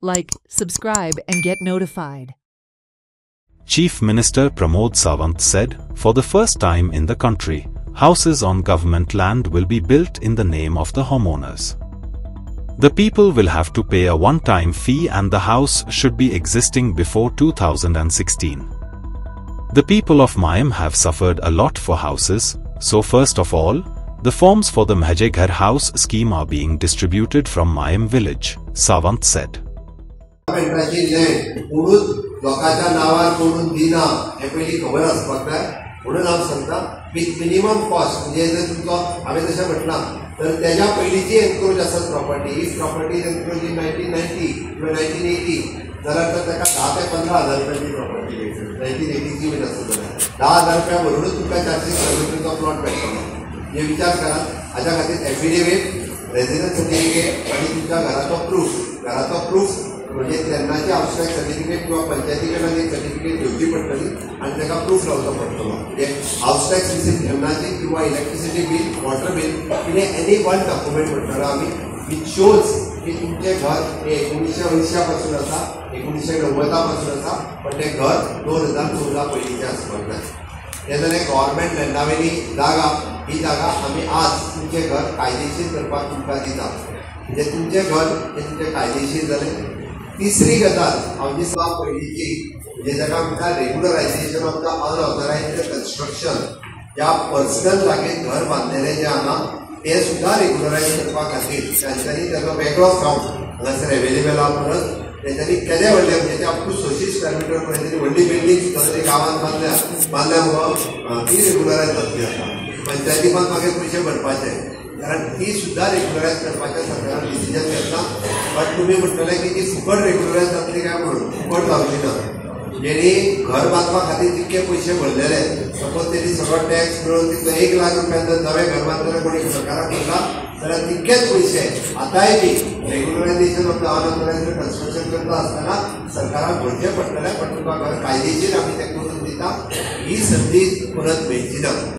Like, subscribe and get notified. Chief Minister Pramod Sawant said, for the first time in the country, houses on government land will be built in the name of the homeowners. The people will have to pay a one-time fee and the house should be existing before 2016. The people of Mayam have suffered a lot for houses, so first of all, the forms for the Mahje Ghar house scheme are being distributed from Mayam village, Sawant said. लोकांच्या नावार कोणून दिना हे पयली खबर आसपाक जाय म्हणून हांव सांगता विथ मिनिमम कॉस्ट म्हणजे जर तुमचो हांवें तशें म्हटलां तर तेज्या पयलींची एनक्रोच आसत property if property encroach in 1990 किंवा 1980 जाल्यार तर ताका 10 ते 15,000 रुपयांची प्रॉपर्टी मेळटली 1980 ची बीन आसत जाल्यार 10,000 रुपया भरूनच तुमकां 400 स्क्वेअर मिटरचो प्लॉट मेळटलो हे विचार करात हाच्या खातीर एफिडेविट रेजिडन्स सर्टिफिकेट आनी तुमच्या घराचो प्रूफ म्हणजे तेन्नाची आवश्यक सर्टिफिकेट किंवा पंचायती कडल्यान एक सर्टिफिकेट घेवची पडटली आनी ताका प्रूफ लावचो पडटलो म्हणजे हावस टॅक्स रिसीट जेवणाची किंवा इलेक्ट्रिसिटी बील वॉटर बील कितें एनी वन डॉक्युमेंट म्हणटलो आमी विच शोज की तुमचें घर हे 1980 पासून आसा 1990 पासून आसा पण तें घर 2014 पयलींचें आसपाक जाय हे जालें गव्हर्मेंट लँडावेली जागा ही जागा आमी आज तुमचें घर कायदेशीर करपाक तुमकां दिता म्हणजे तुमचें घर हें तुमचें कायदेशीर जालें तिसरी गजाल हांव दिसता पयलींची म्हणजे जाका म्हणटा regularisation of the unauthorised construction ह्या पर्सनल जागेत घर बांदलेले जे आहा ते सुद्धा रेग्युलरायज करपा खातीर तांच्यांनी ताचो वेगळो फावंड हांगासर एवेलेबल आहा परत तेंच्यांनी केले व्हडले म्हणजे ते अप टू 100 स्क्वेअर मिटर पर्यंत व्हडली बिल्डींग सुद्दां तरी गांवांत बांदल्या मुगो ती रेग्युलरायज जातली आतां पंचायती मात मागीर पयशे भरपाचे कारण ती सुद्धा रेग्युलरायज करपाचें सरकारान डिसिजन घेतला बट तुमी म्हणटले की ती फुकट रेग्युलरायज जातली काय म्हणून फुकट जावची ना जेणी घर बांदपा खातीर जितके पयशे भरलेले सपोज तेणी सगळो टॅक्स मिळून तितलो 1 लाख रुपया जर नवें घर बांदतले कोणी सरकाराक दिला जाल्यार तितकेच पयशे आतांय बी regularisation of the unauthorised construction करता आसतना सरकाराक भरचें पडटलें पण तुका घर कायदेशीर आमी तें करून दिता ही संदी परत मेळची ना.